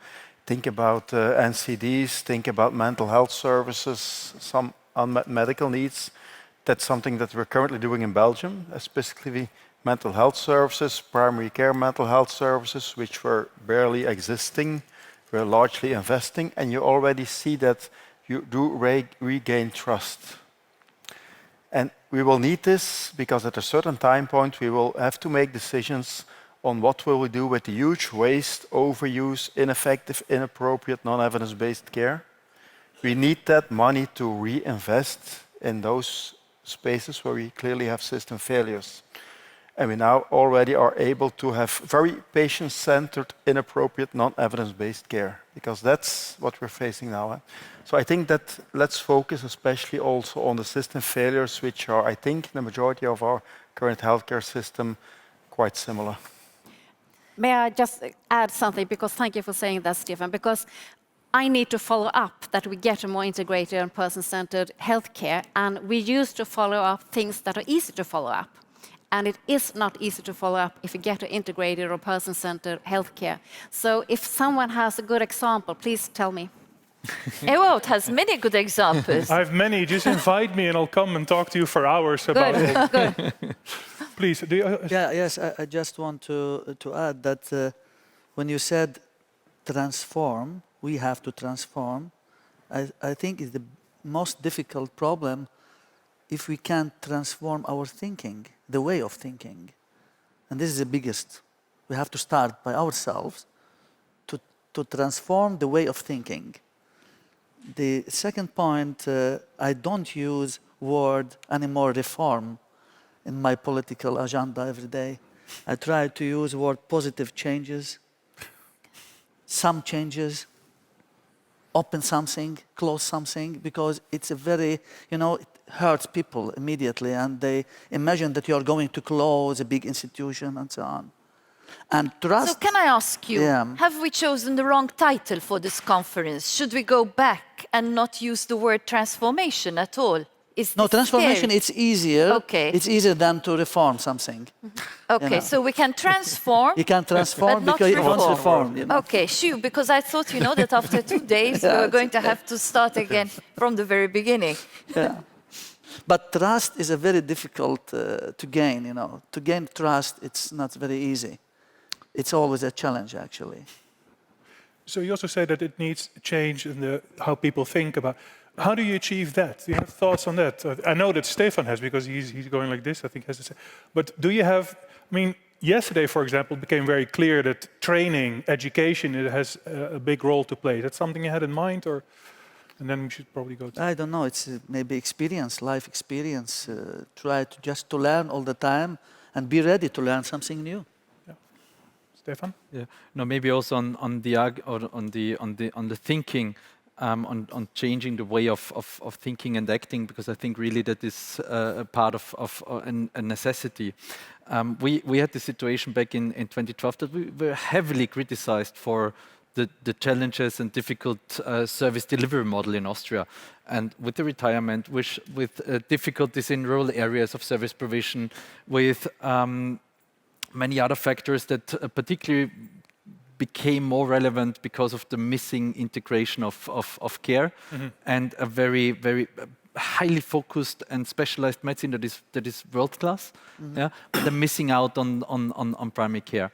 Speaker 6: Think about NCDs, think about mental health services, some unmet medical needs. That's something that we're currently doing in Belgium, specifically mental health services, primary care mental health services, which were barely existing. We're largely investing, and you already see that you do regain trust. And we will need this because at a certain time point, we will have to make decisions on what will we do with the huge waste, overuse, ineffective, inappropriate, non-evidence-based care. We need that money to reinvest in those spaces where we clearly have system failures. And we now already are able to have very patient-centered, inappropriate, non-evidence-based care, because that's what we're facing now. So I think that let's focus especially also on the system failures, which are, I think, the majority of our current healthcare system, quite similar.
Speaker 4: May I just add something, because thank you for saying that, Stefan, because I need to follow up that we get a more integrated and person-centered healthcare, and we used to follow up things that are easy to follow up. And it is not easy to follow up if you get an integrated or person-centered healthcare. So if someone has a good example, please tell me.
Speaker 2: Ewout has many good examples.
Speaker 1: I have many. Just invite me and I'll come and talk to you for hours about it.
Speaker 4: Good.
Speaker 1: Please. Do you,
Speaker 5: Yes, I just want to add that when you said transform, we have to transform. I think it's the most difficult problem if we can't transform our thinking, the way of thinking. And this is the biggest. We have to start by ourselves to transform the way of thinking. The second point, I don't use word anymore reform in my political agenda every day. I try to use word positive changes, some changes, open something, close something, because it's a very, it hurts people immediately, and they imagine that you are going to close a big institution and so on. And trust.
Speaker 2: So can I ask you, have we chosen the wrong title for this conference? Should we go back and not use the word transformation at all?
Speaker 5: No, transformation, it's easier.
Speaker 2: Okay.
Speaker 5: It's easier than to reform something.
Speaker 2: Okay, so we can transform.
Speaker 5: You can transform because you don't reform.
Speaker 2: Okay, sure, because I thought, that after 2 days we were going to have to start again from the very beginning.
Speaker 5: Yeah. But trust is a very difficult to gain, To gain trust, it's not very easy. It's always a challenge, actually.
Speaker 1: So you also say that it needs change in how people think about. How do you achieve that? Do you have thoughts on that? I know that Stefan has, because he's going like this, I think has to say. But do you have, yesterday, for example, it became very clear that training, education, it has a big role to play. Is that something you had in mind, or? And then we should probably go to...
Speaker 5: I don't know, it's maybe experience, life experience. Try to learn all the time and be ready to learn something new.
Speaker 1: Yeah. Stefan?
Speaker 7: Yeah. No, maybe also on the thinking, on changing the way of thinking and acting, because I think really that is a part of a necessity. We had the situation back in 2012 that we were heavily criticized for the challenges and difficult service delivery model in Austria. And with the retirement, with difficulties in rural areas of service provision, with many other factors that particularly became more relevant because of the missing integration of care, and a very, very highly focused and specialized medicine that is world class. Yeah, but they're missing out on primary care.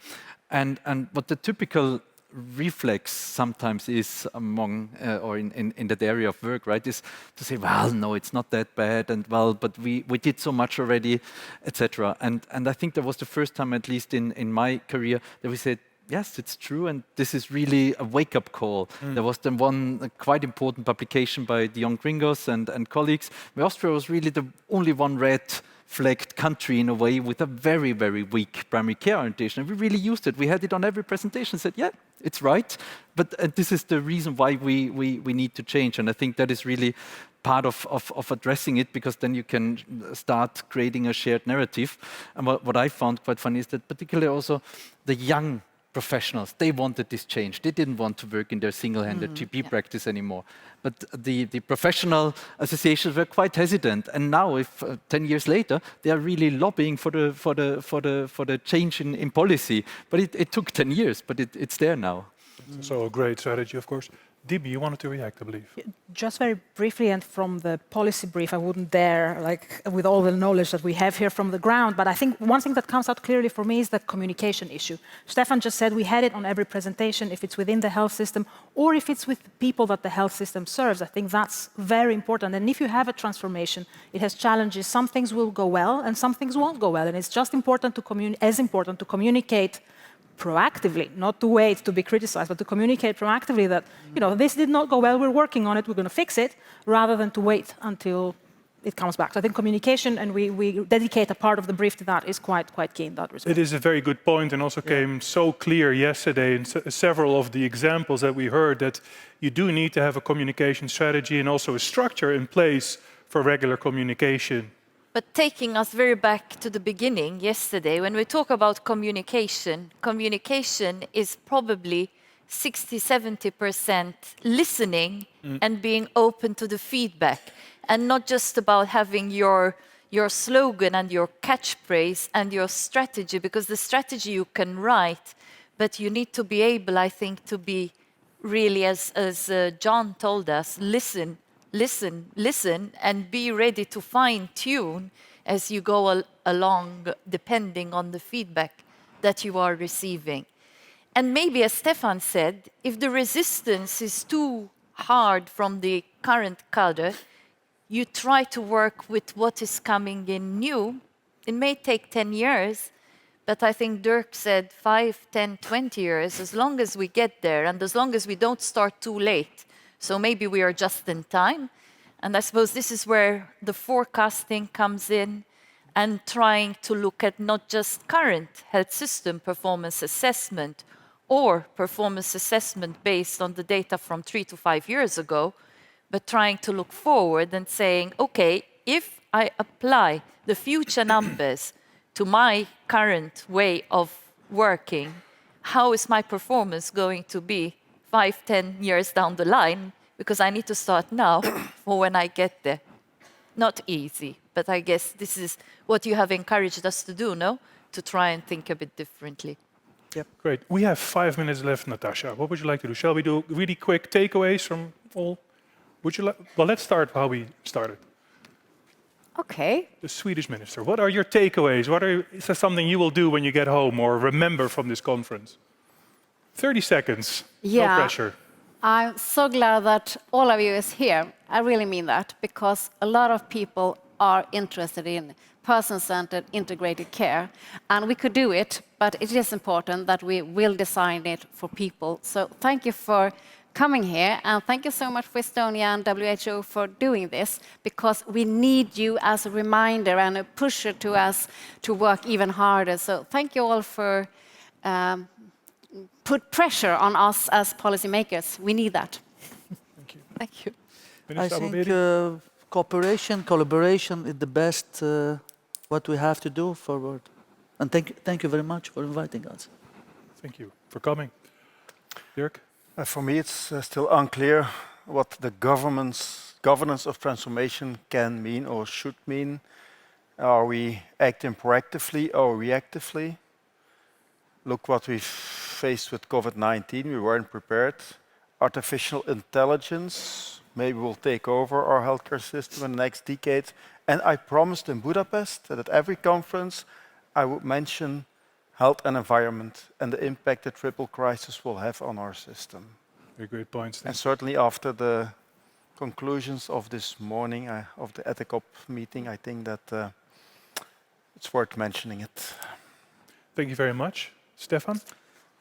Speaker 7: And what the typical reflex sometimes is among or in that area of work, right, is to say, well, no, it's not that bad, and well, but we did so much already, etc. And I think that was the first time, at least in my career, that we said, yes, it's true, and this is really a wake-up call. There was then one quite important publication by the young gringos and colleagues, where Austria was really the only one red-flagged country in a way with a very, very weak primary care orientation. And we really used it. We had it on every presentation, said, yeah, it's right, but this is the reason why we need to change. And I think that is really part of addressing it, because then you can start creating a shared narrative. And what I found quite funny is that particularly also the young professionals, they wanted this change. They didn't want to work in their single-handed GP practice anymore. But the professional associations were quite hesitant. And now, if 10 years later, they are really lobbying for the change in policy. But it took 10 years, but it's there now.
Speaker 1: So a great strategy, of course. Dibi, you wanted to react, I believe.
Speaker 3: Just very briefly, and from the policy brief, I wouldn't dare, like, with all the knowledge that we have here from the ground, but I think one thing that comes out clearly for me is the communication issue. Stefan just said we had it on every presentation, if it's within the health system or if it's with the people that the health system serves. I think that's very important. And if you have a transformation, it has challenges. Some things will go well and some things won't go well. And it's just important to communicate proactively, not to wait to be criticized, but to communicate proactively that, you know, this did not go well, we're working on it, we're going to fix it, rather than to wait until it comes back. So I think communication, and we dedicate a part of the brief to that, is quite key in that respect.
Speaker 1: It is a very good point, and also came so clear yesterday in several of the examples that we heard, that you do need to have a communication strategy and also a structure in place for regular communication.
Speaker 2: But taking us very back to the beginning yesterday, when we talk about communication, communication is probably 60–70% listening and being open to the feedback, and not just about having your slogan and your catchphrase and your strategy, because the strategy you can write, but you need to be able, I think, to be really, as John told us, listen, and be ready to fine-tune as you go along, depending on the feedback that you are receiving. And maybe, as Stefan said, if the resistance is too hard from the current cadre, you try to work with what is coming in new. It may take 10 years, but I think Dirk said 5, 10, 20 years, as long as we get there and as long as we don't start too late. So maybe we are just in time. And I suppose this is where the forecasting comes in, and trying to look at not just current health system performance assessment or performance assessment based on the data from 3 to 5 years ago, but trying to look forward and saying, okay, if I apply the future numbers to my current way of working, how is my performance going to be 5, 10 years down the line? Because I need to start now for when I get there. Not easy, but I guess this is what you have encouraged us to do, no? To try and think a bit differently.
Speaker 1: Yep. Great. We have 5 minutes left, Natasha. What would you like to do? Shall we do really quick takeaways from all? Would you like? Well, let's start how we started.
Speaker 4: Okay.
Speaker 1: The Swedish minister. What are your takeaways? Is there something you will do when you get home or remember from this conference? 30 seconds.
Speaker 4: Yeah.
Speaker 1: No pressure.
Speaker 4: I'm so glad that all of you is here. I really mean that, because a lot of people are interested in person-centered integrated care. And we could do it, but it is important that we will design it for people. So thank you for coming here, and thank you so much for Estonia and WHO for doing this, because we need you as a reminder and a pusher to us to work even harder. So thank you all for put pressure on us as policymakers. We need that.
Speaker 1: Thank you.
Speaker 4: Thank you.
Speaker 5: I think cooperation, collaboration is the best what we have to do forward. And thank you very much for inviting us.
Speaker 1: Thank you for coming. Dirk?
Speaker 6: For me, it's still unclear what the governance of transformation can mean or should mean. Are we acting proactively or reactively? Look what we've faced with COVID-19. We weren't prepared. Artificial intelligence maybe will take over our healthcare system in the next decade. And I promised in Budapest that at every conference I would mention health and environment, and the impact the triple crisis will have on our system.
Speaker 1: Very great points.
Speaker 6: And certainly after the conclusions of this morning, of the ETICOP meeting, I think that it's worth mentioning it.
Speaker 1: Thank you very much. Stefan?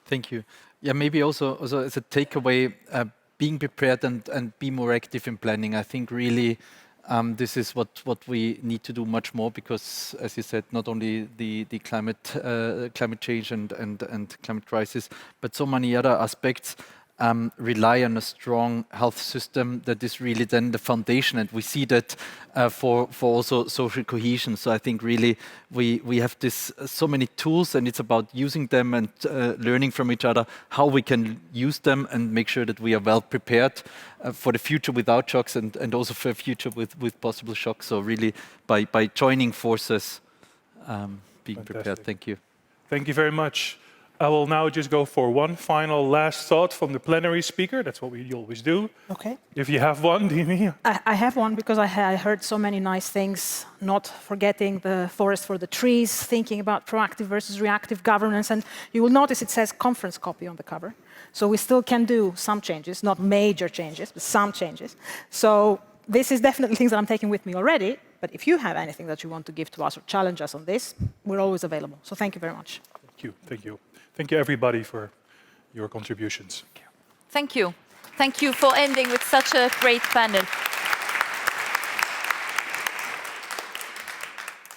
Speaker 7: Thank you. Yeah, maybe also as a takeaway, being prepared and be more active in planning. I think really this is what we need to do much more because, as you said, not only the climate change and climate crisis, but so many other aspects rely on a strong health system that is really then the foundation, and we see that for also social cohesion. So I think really we have this so many tools, and it's about using them and learning from each other how we can use them and make sure that we are well prepared for the future without shocks and also for a future with possible shocks. So really by joining forces, being prepared. Thank you.
Speaker 1: Thank you very much. I will now just go for one final last thought from the plenary speaker. That's what we always do.
Speaker 3: Okay.
Speaker 1: If you have one, Dini.
Speaker 3: I have one because I heard so many nice things, not forgetting the forest for the trees, thinking about proactive versus reactive governance. And you will notice it says conference copy on the cover. So we still can do some changes, not major changes, but some changes. So this is definitely things that I'm taking with me already. But if you have anything that you want to give to us or challenge us on this, we're always available. So thank you very much.
Speaker 1: Thank you. Thank you. Thank you, everybody, for your contributions.
Speaker 2: Thank you. Thank you for ending with such a great panel.